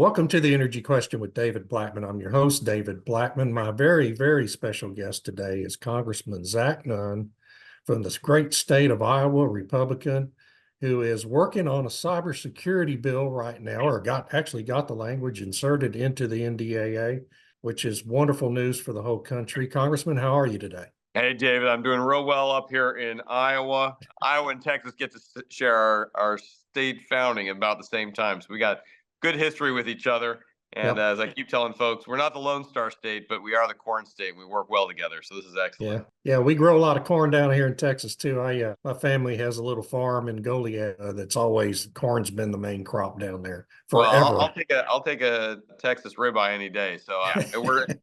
Welcome to the Energy Question with David Blackmon. I'm your host, David Blackmon. My very, very special guest today is Congressman Zach Nunn from this great state of Iowa, Republican, who is working on a cybersecurity bill right now, or actually got the language inserted into the NDAA, which is wonderful news for the whole country. Congressman, how are you today? Hey, David, I'm doing real well up here in Iowa. Iowa and Texas get to share our state founding at about the same time. So we got good history with each other. And as I keep telling folks, we're not the Lone Star State, but we are the corn state. We work well together. So this is excellent. Yeah, we grow a lot of corn down here in Texas too. My family has a little farm in Goliad that's always corn's been the main crop down there forever. Well, I'll take a Texas ribeye any day. So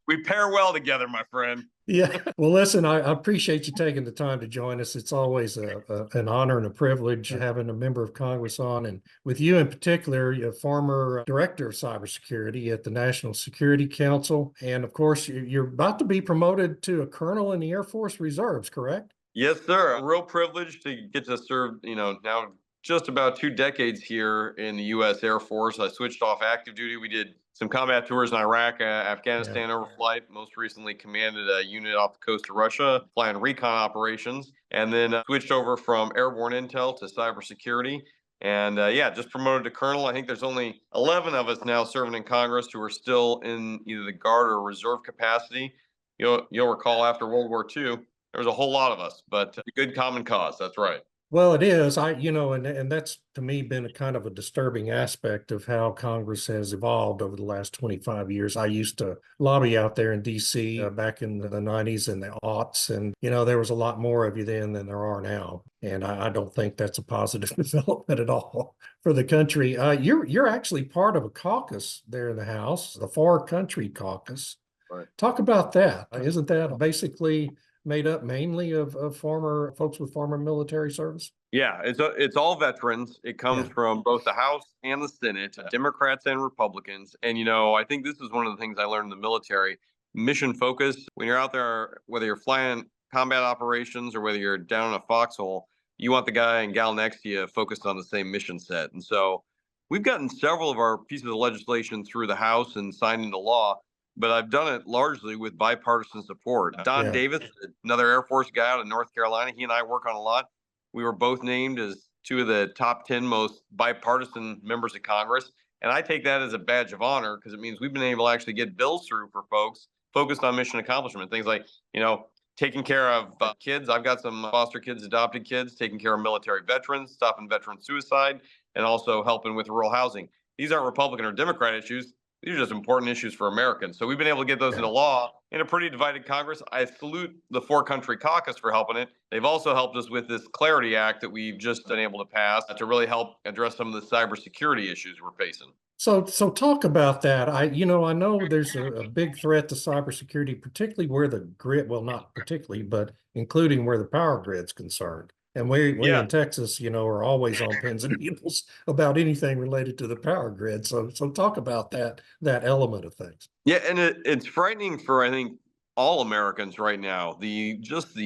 we pair well together, my friend. Yeah. Well, listen, I appreciate you taking the time to join us. It's always an honor and a privilege having a member of Congress on. And with you in particular, you're a former Director of Cybersecurity at the National Security Council. And of course, you're about to be promoted to a colonel in the Air Force Reserves, correct? Yes, sir. A real privilege to get to serve, now just about 2 decades here in the U.S. Air Force. I switched off active duty. We did some combat tours in Iraq, Afghanistan overflight, most recently commanded a unit off the coast of Russia, flying recon operations, and then switched over from airborne intel to cybersecurity. And just promoted to colonel. I think there's only 11 of us now serving in Congress who are still in either the Guard or reserve capacity. You'll recall after World War II, there was a whole lot of us, but a good common cause. That's right. Well, it is. And that's to me been a kind of a disturbing aspect of how Congress has evolved over the last 25 years. I used to lobby out there in D.C. Back in the 90s and the aughts, and there was a lot more of you then than there are now. And I don't think that's a positive development at all for the country. You're actually part of a caucus there in the House, the Far Country Caucus. Right. Talk about that. Isn't that basically made up mainly of former folks with former military service? Yeah, it's all veterans. It comes from both the House and the Senate, Democrats and Republicans. And, I think this is one of the things I learned in the military, mission focus. When you're out there, whether you're flying combat operations or whether you're down in a foxhole, you want the guy and gal next to you focused on the same mission set. And so we've gotten several of our pieces of legislation through the House and signed into law, but I've done it largely with bipartisan support. Don Davis, another Air Force guy out of North Carolina, he and I work on a lot. We were both named as 2 of the top 10 most bipartisan members of Congress. And I take that as a badge of honor because it means we've been able to actually get bills through for folks focused on mission accomplishment. Things like, taking care of kids. I've got some foster kids, adopted kids, taking care of military veterans, stopping veteran suicide, and also helping with rural housing. These aren't Republican or Democrat issues. These are just important issues for Americans. So we've been able to get those into law in a pretty divided Congress. I salute the Four Country Caucus for helping it. They've also helped us with this Clarity Act that we've just been able to pass to really help address some of the cybersecurity issues we're facing. So talk about that. I know there's a big threat to cybersecurity, particularly where the grid, well, not particularly, but including where the power grid's concerned. And we in Texas, are always on pins and needles about anything related to the power grid. So talk about that element of things. Yeah, and it's frightening for, I think, all Americans right now, the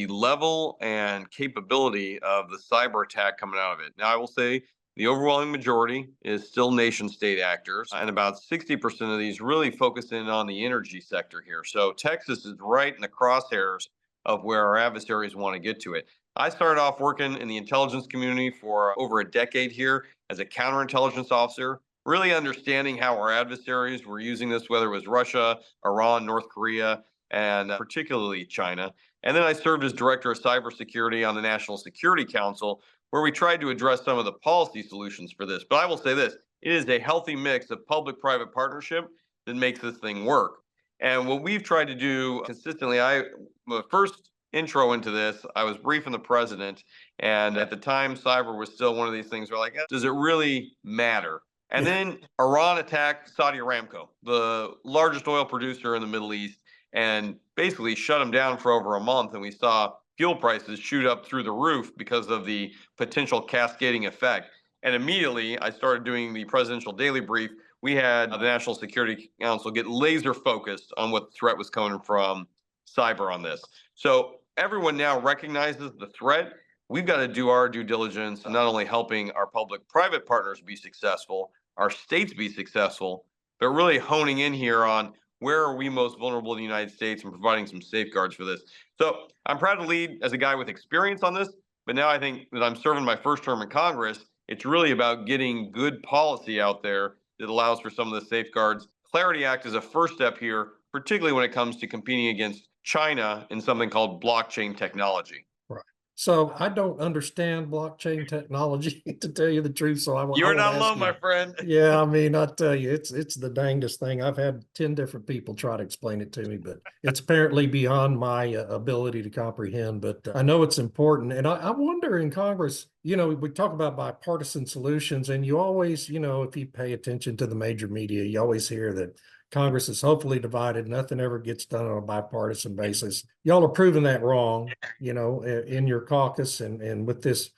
level and capability of the cyber attack coming out of it. Now, I will say the overwhelming majority is still nation state actors, and about 60% of these really focus in on the energy sector here. So Texas is right in the crosshairs of where our adversaries want to get to it. I started off working in the intelligence community for over a decade here as a counterintelligence officer, really understanding how our adversaries were using this, whether it was Russia, Iran, North Korea, and particularly China. And then I served as Director of Cybersecurity on the National Security Council, where we tried to address some of the policy solutions for this. But I will say this, it is a healthy mix of public-private partnership that makes this thing work. And what we've tried to do consistently, the first intro into this, I was briefing the president, and at the time, cyber was still one of these things where does it really matter? And then Iran attacked Saudi Aramco, the largest oil producer in the Middle East, and basically shut them down for over a month. And we saw fuel prices shoot up through the roof because of the potential cascading effect. And immediately, I started doing the presidential daily brief. We had the National Security Council get laser focused on what the threat was coming from cyber on this. So everyone now recognizes the threat. We've got to do our due diligence, not only helping our public-private partners be successful, our states be successful, but really honing in here on where are we most vulnerable in the United States and providing some safeguards for this. So I'm proud to lead as a guy with experience on this, but now I think that I'm serving my first term in Congress. It's really about getting good policy out there that allows for some of the safeguards. Clarity Act is a first step here, particularly when it comes to competing against China in something called blockchain technology. Right. So I don't understand blockchain technology to tell you the truth. So I You're won't not ask alone, you. my friend. Yeah, I mean, I tell you, it's the dangest thing. I've had 10 different people try to explain it to me, but it's apparently beyond my ability to comprehend. But I know it's important. And I wonder in Congress, we talk about bipartisan solutions, and you always, if you pay attention to the major media, you always hear that Congress is hopefully divided. Nothing ever gets done on a bipartisan basis. Y'all are proving that wrong, in your caucus and with this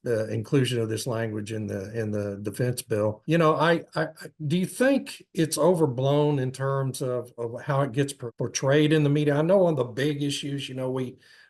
inclusion of this language in the defense bill. I do you think it's overblown in terms of how it gets portrayed in the media? I know on the big issues,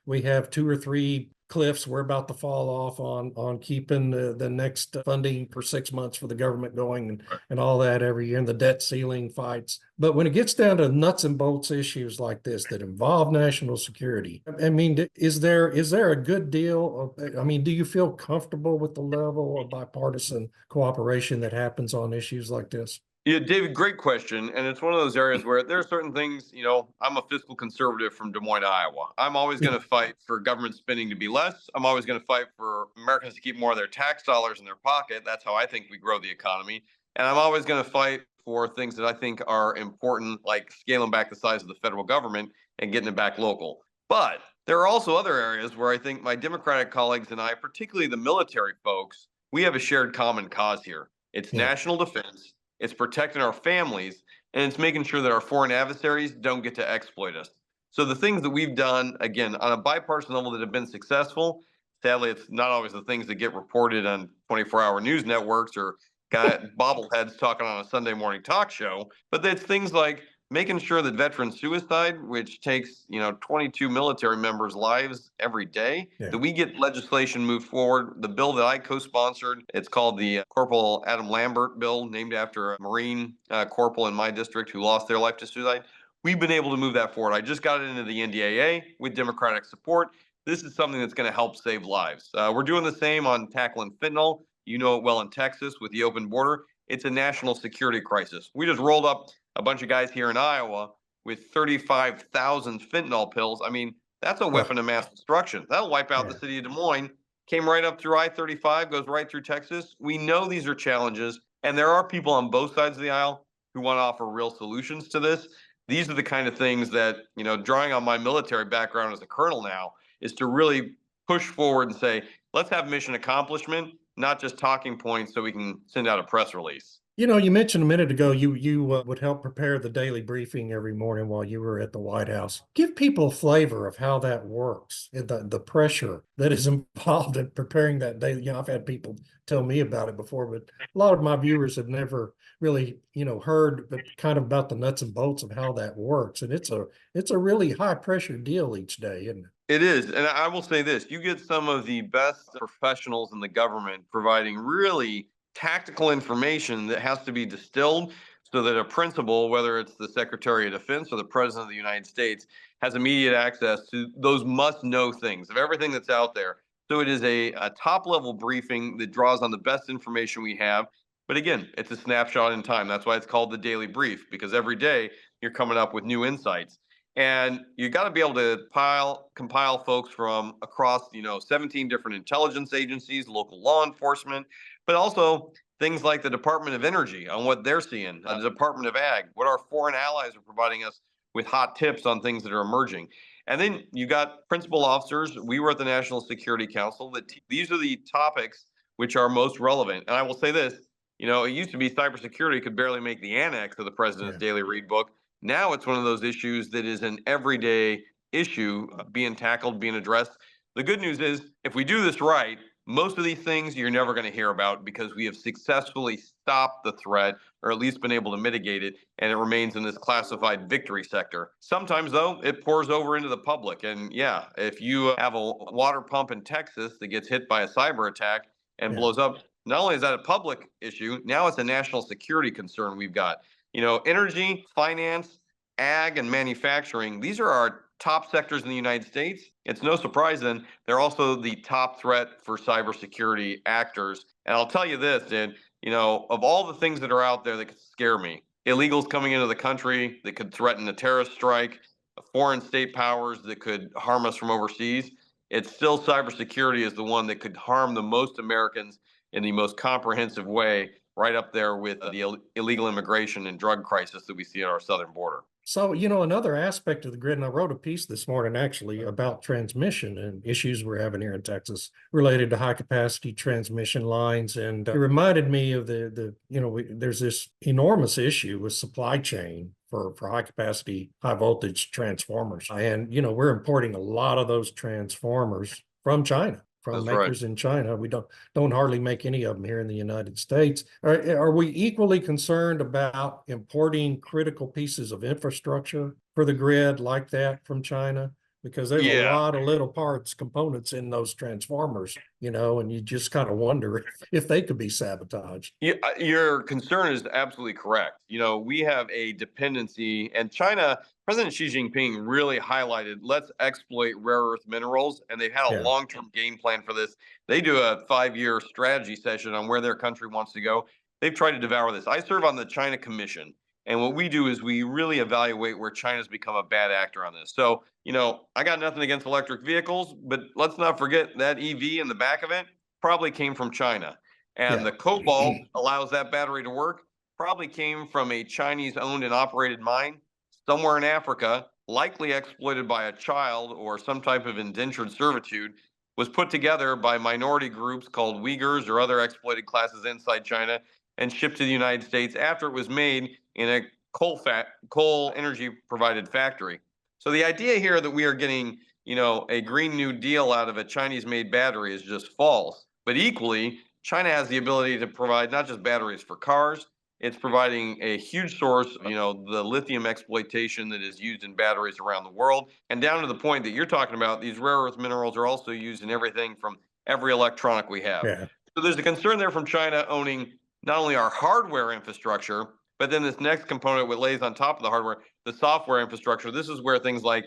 we have 2 or 3 cliffs we're about to fall off on keeping the next funding for 6 months for the government going and all that every year, and the debt ceiling fights. But when it gets down to nuts and bolts issues like this that involve national security, I mean, is there a good deal of, I mean, do you feel comfortable with the level of bipartisan cooperation that happens on issues like this? Yeah, David, great question. And it's one of those areas where there are certain things, I'm a fiscal conservative from Des Moines, Iowa. I'm always going to fight for government spending to be less. I'm always going to fight for Americans to keep more of their tax dollars in their pocket. That's how I think we grow the economy. And I'm always going to fight for things that I think are important, like scaling back the size of the federal government and getting it back local. But there are also other areas where I think my Democratic colleagues and I, particularly the military folks, we have a shared common cause here. It's Yeah. national defense. It's protecting our families, and it's making sure that our foreign adversaries don't get to exploit us. So the things that we've done, again, on a bipartisan level that have been successful, sadly, it's not always the things that get reported on 24-hour news networks or got bobbleheads talking on a Sunday morning talk show, but it's things like making sure that veteran suicide, which takes 22 military members' lives every day, Yeah. that we get legislation moved forward. The bill that I co-sponsored, it's called the Corporal Adam Lambert bill, named after a Marine corporal in my district who lost their life to suicide. We've been able to move that forward. I just got it into the NDAA with Democratic support. This is something that's going to help save lives. We're doing the same on tackling fentanyl. You know it well in Texas with the open border. It's a national security crisis. We just rolled up a bunch of guys here in Iowa with 35,000 fentanyl pills. I mean, that's a weapon of mass destruction. That'll wipe out the city of Des Moines. Came right up through I-35, goes right through Texas. We know these are challenges, and there are people on both sides of the aisle who want to offer real solutions to this. These are the kind of things that, drawing on my military background as a colonel now, is to really push forward and say, let's have mission accomplishment, not just talking points so we can send out a press release. You mentioned a minute ago you would help prepare the daily briefing every morning while you were at the White House. Give people a flavor of how that works, and the pressure that is involved in preparing that daily. I've had people tell me about it before, but a lot of my viewers have never really, heard but kind of about the nuts and bolts of how that works. And it's a really high pressure deal each day, isn't it? It is. And I will say this, you get some of the best professionals in the government providing really tactical information that has to be distilled so that a principal, whether it's the Secretary of Defense or the President of the United States, has immediate access to those must know things of everything that's out there. So it is a top level briefing that draws on the best information we have. But again, it's a snapshot in time. That's why it's called the daily brief, because every day you're coming up with new insights. And you got to be able to compile folks from across, 17 different intelligence agencies, local law enforcement, but also things like the Department of Energy on what they're seeing, the Department of Ag, what our foreign allies are providing us with hot tips on things that are emerging. And then you got principal officers. We were at the National Security Council. These are the topics which are most relevant. And I will say this, it used to be cybersecurity could barely make the annex of the president's daily read book. Now it's one of those issues that is an everyday issue being tackled, being addressed. The good news is, if we do this right, most of these things you're never going to hear about because we have successfully stopped the threat or at least been able to mitigate it, and it remains in this classified victory sector. Sometimes, though, it pours over into the public. And yeah, if you have a water pump in Texas that gets hit by a cyber attack and blows up, not only is that a public issue, now it's a national security concern we've got. Energy, finance, ag, and manufacturing, these are our top sectors in the United States. It's no surprise then they're also the top threat for cybersecurity actors. And I'll tell you this, dude, of all the things that are out there that could scare me, illegals coming into the country that could threaten a terrorist strike, foreign state powers that could harm us from overseas, it's still cybersecurity is the one that could harm the most Americans in the most comprehensive way, right up there with the illegal immigration and drug crisis that we see at our southern border. So, another aspect of the grid, and I wrote a piece this morning actually about transmission and issues we're having here in Texas related to high capacity transmission lines. And it reminded me of there's this enormous issue with supply chain for high capacity, high voltage transformers. And, we're importing a lot of those transformers from China. From That's right. makers in China. We don't hardly make any of them here in the United States. Are we equally concerned about importing critical pieces of infrastructure for the grid like that from China? Because there's a Yeah. lot of little parts, components in those transformers, and you just kind of wonder if they could be sabotaged. Yeah, your concern is absolutely correct. We have a dependency, and China, President Xi Jinping really highlighted let's exploit rare earth minerals, and they've had a Yeah. long-term game plan for this. They do a 5-year strategy session on where their country wants to go. They've tried to devour this. I serve on the China Commission, and what we do is we really evaluate where China's become a bad actor on this. So, I got nothing against electric vehicles, but let's not forget that EV in the back of it probably came from China. And Yeah. the cobalt allows that battery to work probably came from a Chinese owned and operated mine somewhere in Africa, likely exploited by a child or some type of indentured servitude, was put together by minority groups called Uyghurs or other exploited classes inside China and shipped to the United States after it was made in a coal energy provided factory. So the idea here that we are getting, a Green New Deal out of a Chinese made battery is just false. But equally, China has the ability to provide not just batteries for cars, it's providing a huge source of, the lithium exploitation that is used in batteries around the world. And down to the point that you're talking about, these rare earth minerals are also used in everything from every electronic we have. Yeah. So there's a concern there from China owning not only our hardware infrastructure, but then this next component, what lays on top of the hardware, the software infrastructure. This is where things like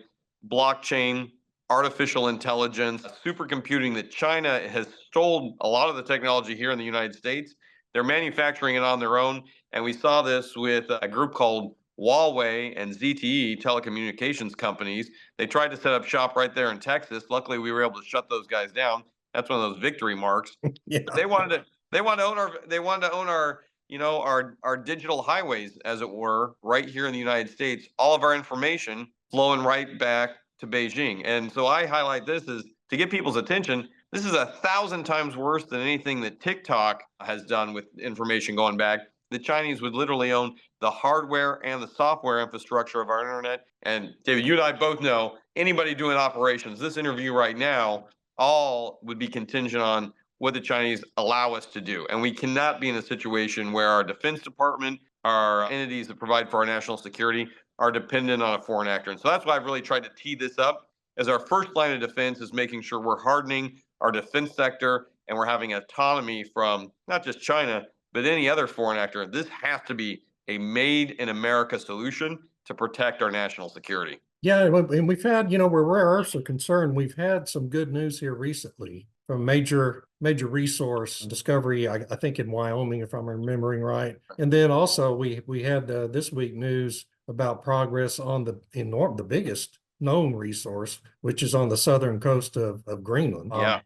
blockchain, artificial intelligence, supercomputing that China has stole a lot of the technology here in the United States. They're manufacturing it on their own. And we saw this with a group called Huawei and ZTE telecommunications companies. They tried to set up shop right there in Texas. Luckily, we were able to shut those guys down. That's one of those victory marks. Yeah. But they wanted to own our our digital highways, as it were, right here in the United States. All of our information flowing right back to Beijing. And so I highlight this as to get people's attention. This is 1,000 times worse than anything that TikTok has done with information going back. The Chinese would literally own the hardware and the software infrastructure of our internet. And David, you and I both know anybody doing operations, this interview right now, all would be contingent on what the Chinese allow us to do. And we cannot be in a situation where our Defense Department, our entities that provide for our national security, are dependent on a foreign actor. And so that's why I've really tried to tee this up as our first line of defense is making sure we're hardening our defense sector and we're having autonomy from not just China, but any other foreign actor. This has to be a made in America solution to protect our national security. Yeah, and we've had, where rare earths are concerned, we've had some good news here recently from major resource discovery, I think in Wyoming, if I'm remembering right. And then also we had this week news about progress on the biggest known resource, which is on the southern coast of Greenland. Yeah.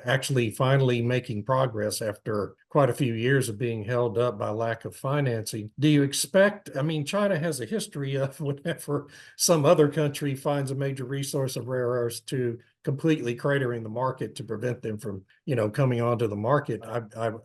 Actually finally making progress after quite a few years of being held up by lack of financing. Do you expect, China has a history of whenever some other country finds a major resource of rare earths to completely cratering the market to prevent them from, coming onto the market.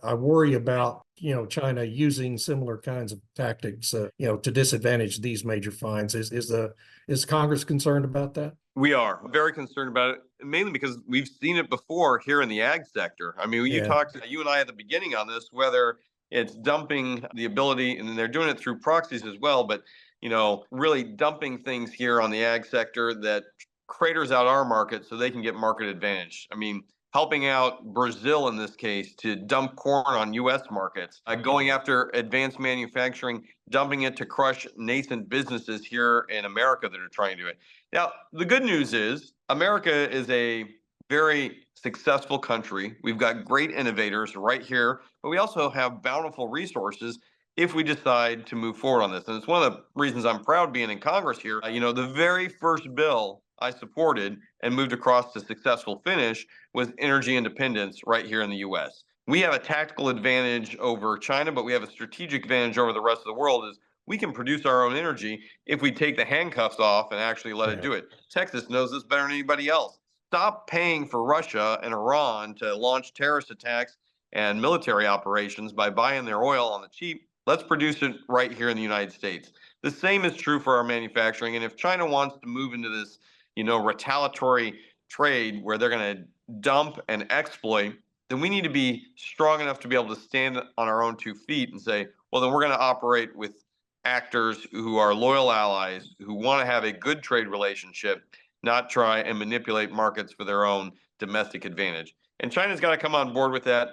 I worry about, China using similar kinds of tactics, to disadvantage these major finds. Is Congress concerned about that? We are very concerned about it, mainly because we've seen it before here in the ag sector. You talked to you and I at the beginning on this, whether it's dumping the ability, and they're doing it through proxies as well, but really dumping things here on the ag sector that craters out our market so they can get market advantage. helping out Brazil in this case to dump corn on U.S. markets, going after advanced manufacturing, dumping it to crush nascent businesses here in America that are trying to do it. Now, the good news is America is a very successful country. We've got great innovators right here, but we also have bountiful resources if we decide to move forward on this. And it's one of the reasons I'm proud being in Congress here. The very first bill I supported and moved across to successful finish was energy independence right here in the US. We have a tactical advantage over China, but we have a strategic advantage over the rest of the world is we can produce our own energy if we take the handcuffs off and actually let it do it. Texas knows this better than anybody else. Stop paying for Russia and Iran to launch terrorist attacks and military operations by buying their oil on the cheap. Let's produce it right here in the United States. The same is true for our manufacturing. And if China wants to move into this, retaliatory trade where they're going to dump and exploit, then we need to be strong enough to be able to stand on our own 2 feet and say, well, then we're going to operate with actors who are loyal allies, who want to have a good trade relationship, not try and manipulate markets for their own domestic advantage. And China's got to come on board with that.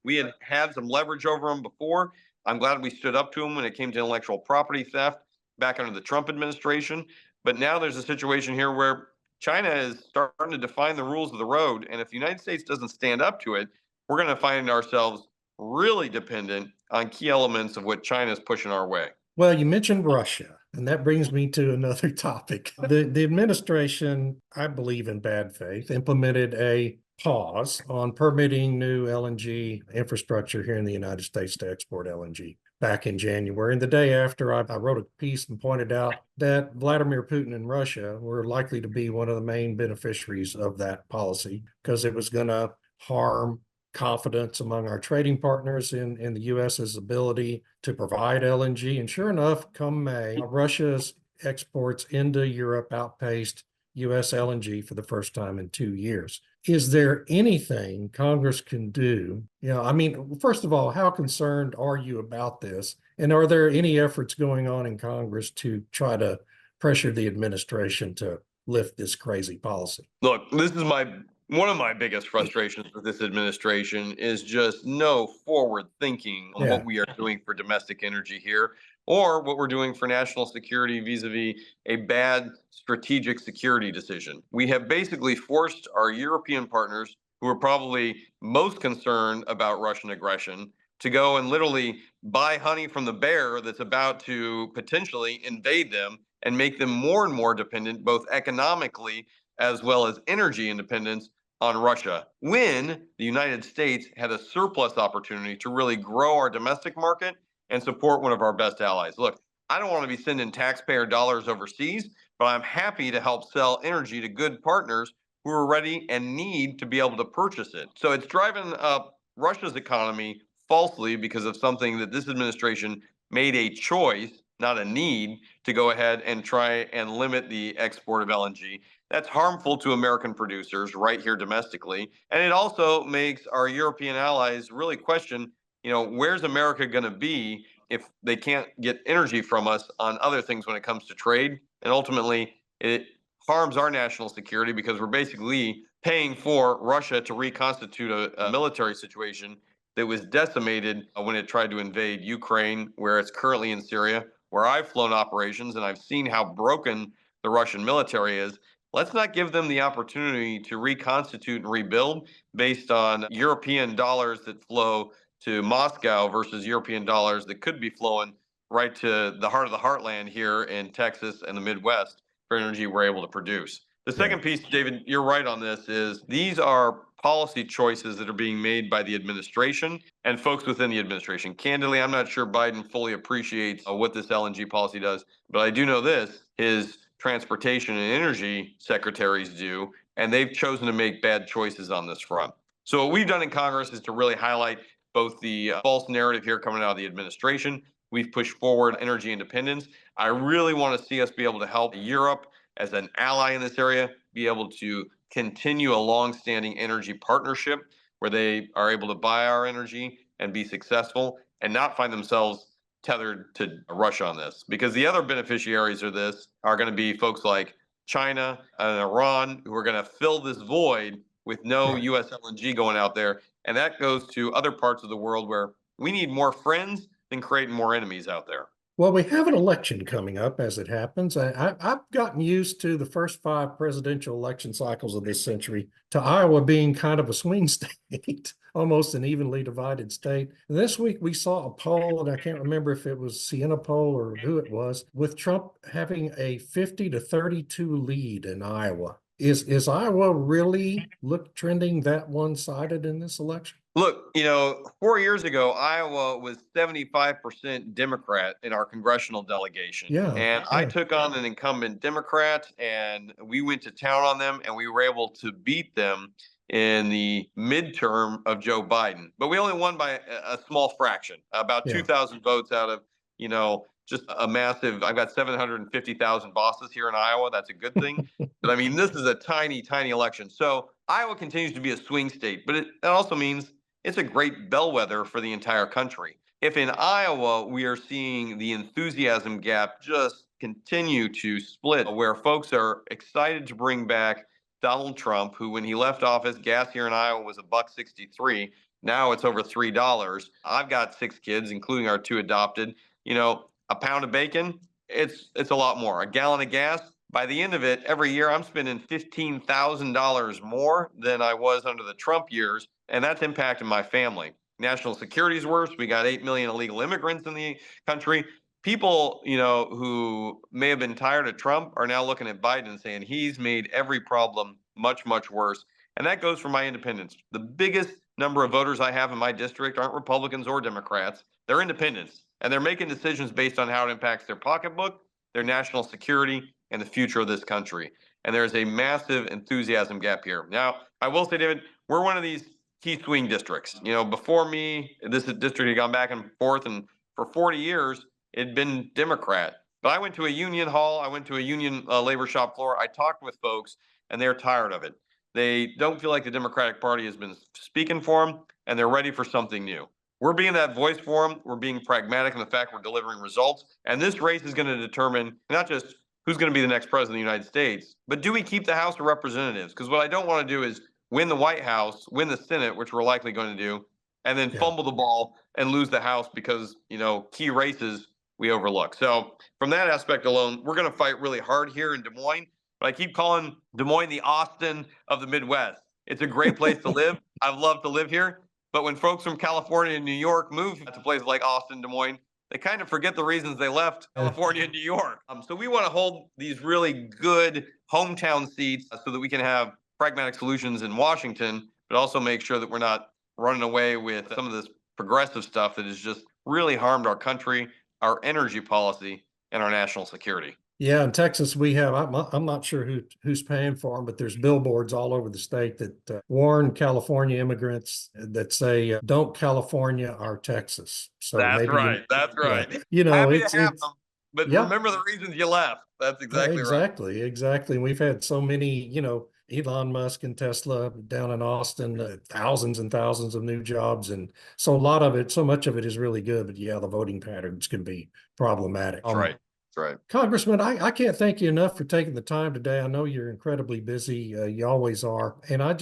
We had some leverage over them before. I'm glad we stood up to them when it came to intellectual property theft back under the Trump administration. But now there's a situation here where China is starting to define the rules of the road. And if the United States doesn't stand up to it, we're going to find ourselves really dependent on key elements of what China is pushing our way. Well, you mentioned Russia, and that brings me to another topic. The administration, I believe in bad faith, implemented a pause on permitting new LNG infrastructure here in the United States to export LNG back in January. And the day after, I wrote a piece and pointed out that Vladimir Putin and Russia were likely to be one of the main beneficiaries of that policy because it was going to harm confidence among our trading partners in the U.S.'s ability to provide LNG. And sure enough, come May, Russia's exports into Europe outpaced U.S. LNG for the first time in 2 years. Is there anything Congress can do? First of all, how concerned are you about this? And are there any efforts going on in Congress to try to pressure the administration to lift this crazy policy? Look, this is one of my biggest frustrations with this administration is just no forward thinking on what we are doing for domestic energy here or what we're doing for national security vis-a-vis a bad strategic security decision. We have basically forced our European partners, who are probably most concerned about Russian aggression, to go and literally buy honey from the bear that's about to potentially invade them and make them more and more dependent, both economically as well as energy independence on Russia, when the United States had a surplus opportunity to really grow our domestic market and support one of our best allies. Look, I don't want to be sending taxpayer dollars overseas, but I'm happy to help sell energy to good partners who are ready and need to be able to purchase it. So it's driving up Russia's economy falsely because of something that this administration made a choice, not a need, to go ahead and try and limit the export of LNG. That's harmful to American producers right here domestically. And it also makes our European allies really question, where's America going to be if they can't get energy from us on other things when it comes to trade? And ultimately, it harms our national security because we're basically paying for Russia to reconstitute a military situation that was decimated when it tried to invade Ukraine, where it's currently in Syria, where I've flown operations and I've seen how broken the Russian military is. Let's not give them the opportunity to reconstitute and rebuild based on European dollars that flow to Moscow versus European dollars that could be flowing right to the heart of the heartland here in Texas and the Midwest for energy we're able to produce. The second piece, David, you're right on this, is these are policy choices that are being made by the administration and folks within the administration. Candidly, I'm not sure Biden fully appreciates what this LNG policy does, but I do know this, his transportation and energy secretaries do, and they've chosen to make bad choices on this front. So what we've done in Congress is to really highlight both the false narrative here coming out of the administration. We've pushed forward energy independence. I really want to see us be able to help Europe as an ally in this area, be able to continue a long-standing energy partnership where they are able to buy our energy and be successful and not find themselves tethered to Russia on this. Because the other beneficiaries of this are going to be folks like China and Iran, who are going to fill this void with no Right. U.S. LNG going out there. And that goes to other parts of the world where we need more friends than creating more enemies out there. Well, we have an election coming up as it happens. I've gotten used to the first 5 presidential election cycles of this century to Iowa being kind of a swing state, almost an evenly divided state. And this week we saw a poll, and I can't remember if it was Siena poll or who it was, with Trump having a 50-32 lead in Iowa. Is Iowa really trending that one-sided in this election? Look, 4 years ago, Iowa was 75% Democrat in our congressional delegation. Yeah, And I yeah. took on an incumbent Democrat and we went to town on them and we were able to beat them in the midterm of Joe Biden. But we only won by a small fraction, about Yeah. 2,000 votes out of, just a massive. I've got 750,000 bosses here in Iowa. That's a good thing. But I mean, this is a tiny, tiny election. So Iowa continues to be a swing state, but that also means it's a great bellwether for the entire country. If in Iowa we are seeing the enthusiasm gap just continue to split, where folks are excited to bring back Donald Trump, who when he left office, gas here in Iowa was $1.63. Now it's over $3. I've got 6 kids, including our 2 adopted. A pound of bacon, it's a lot more. A gallon of gas, by the end of it, every year I'm spending $15,000 more than I was under the Trump years, and that's impacting my family. National security is worse. We got 8 million illegal immigrants in the country. People, who may have been tired of Trump are now looking at Biden and saying he's made every problem much, much worse. And that goes for my independents. The biggest number of voters I have in my district aren't Republicans or Democrats. They're independents, and they're making decisions based on how it impacts their pocketbook, their national security, and the future of this country. And there's a massive enthusiasm gap here. Now, I will say, David, we're one of these key swing districts. Before me, this district had gone back and forth, and for 40 years, it'd been Democrat. But I went to a union hall, I went to a union labor shop floor. I talked with folks, and they're tired of it. They don't feel like the Democratic Party has been speaking for them, and they're ready for something new. We're being that voice for them. We're being pragmatic in the fact we're delivering results. And this race is going to determine not just who's going to be the next president of the United States, but do we keep the House of Representatives? Because what I don't want to do is win the White House, win the Senate, which we're likely going to do, and then Yeah. fumble the ball and lose the House because, key races we overlook. So from that aspect alone, we're going to fight really hard here in Des Moines. But I keep calling Des Moines the Austin of the Midwest. It's a great place to live. I've loved to live here. But when folks from California and New York move to places like Austin, Des Moines, they kind of forget the reasons they left California and New York. So we want to hold these really good hometown seats so that we can have pragmatic solutions in Washington, but also make sure that we're not running away with some of this progressive stuff that has just really harmed our country, our energy policy, and our national security. Yeah, in Texas, we have, I'm not sure who's paying for them, but there's billboards all over the state that warn California immigrants that say, don't California our Texas. So That's maybe, right. That's yeah, right. Happy to have them, but yeah, remember the reasons you left. That's exactly right. exactly. And we've had so many, Elon Musk and Tesla down in Austin, thousands and thousands of new jobs. And so so much of it is really good, but yeah, the voting patterns can be problematic. That's right. That's right. Congressman, I can't thank you enough for taking the time today. I know you're incredibly busy. You always are. And I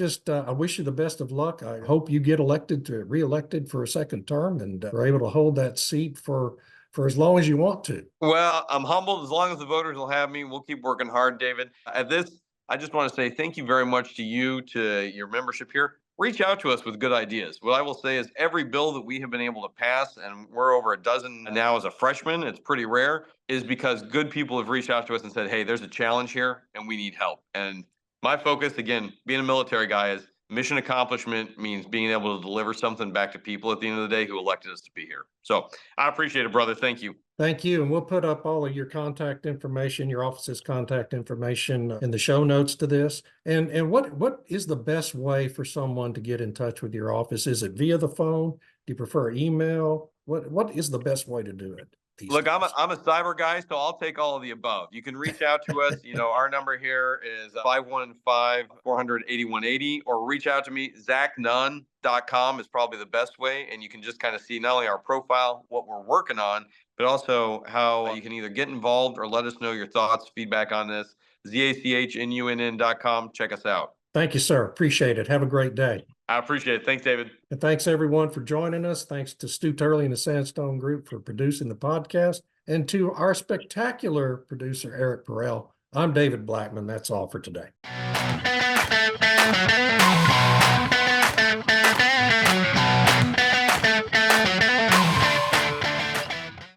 wish you the best of luck. I hope you get reelected for a second term and are able to hold that seat for as long as you want to. Well, I'm humbled. As long as the voters will have me, we'll keep working hard, David. At this, I just want to say thank you very much to you, to your membership here. Reach out to us with good ideas. What I will say is every bill that we have been able to pass, and we're over a dozen now as a freshman, it's pretty rare, is because good people have reached out to us and said, hey, there's a challenge here and we need help. And my focus, again, being a military guy, is mission accomplishment means being able to deliver something back to people at the end of the day who elected us to be here. So I appreciate it, brother. Thank you. Thank you. And we'll put up all of your contact information, your office's contact information in the show notes to this. And what is the best way for someone to get in touch with your office? Is it via the phone? Do you prefer email? What is the best way to do it? Look, I'm a cyber guy, so I'll take all of the above. You can reach out to us. Our number here is 515-400-8180, or reach out to me. ZachNunn.com is probably the best way. And you can just kind of see not only our profile, what we're working on, but also how you can either get involved or let us know your thoughts, feedback on this. ZachNunn.com. Check us out. Thank you, sir. Appreciate it. Have a great day. I appreciate it. Thanks, David. And thanks everyone for joining us. Thanks to Stu Turley and the Sandstone Group for producing the podcast, and to our spectacular producer, Eric Perel. I'm David Blackmon. That's all for today.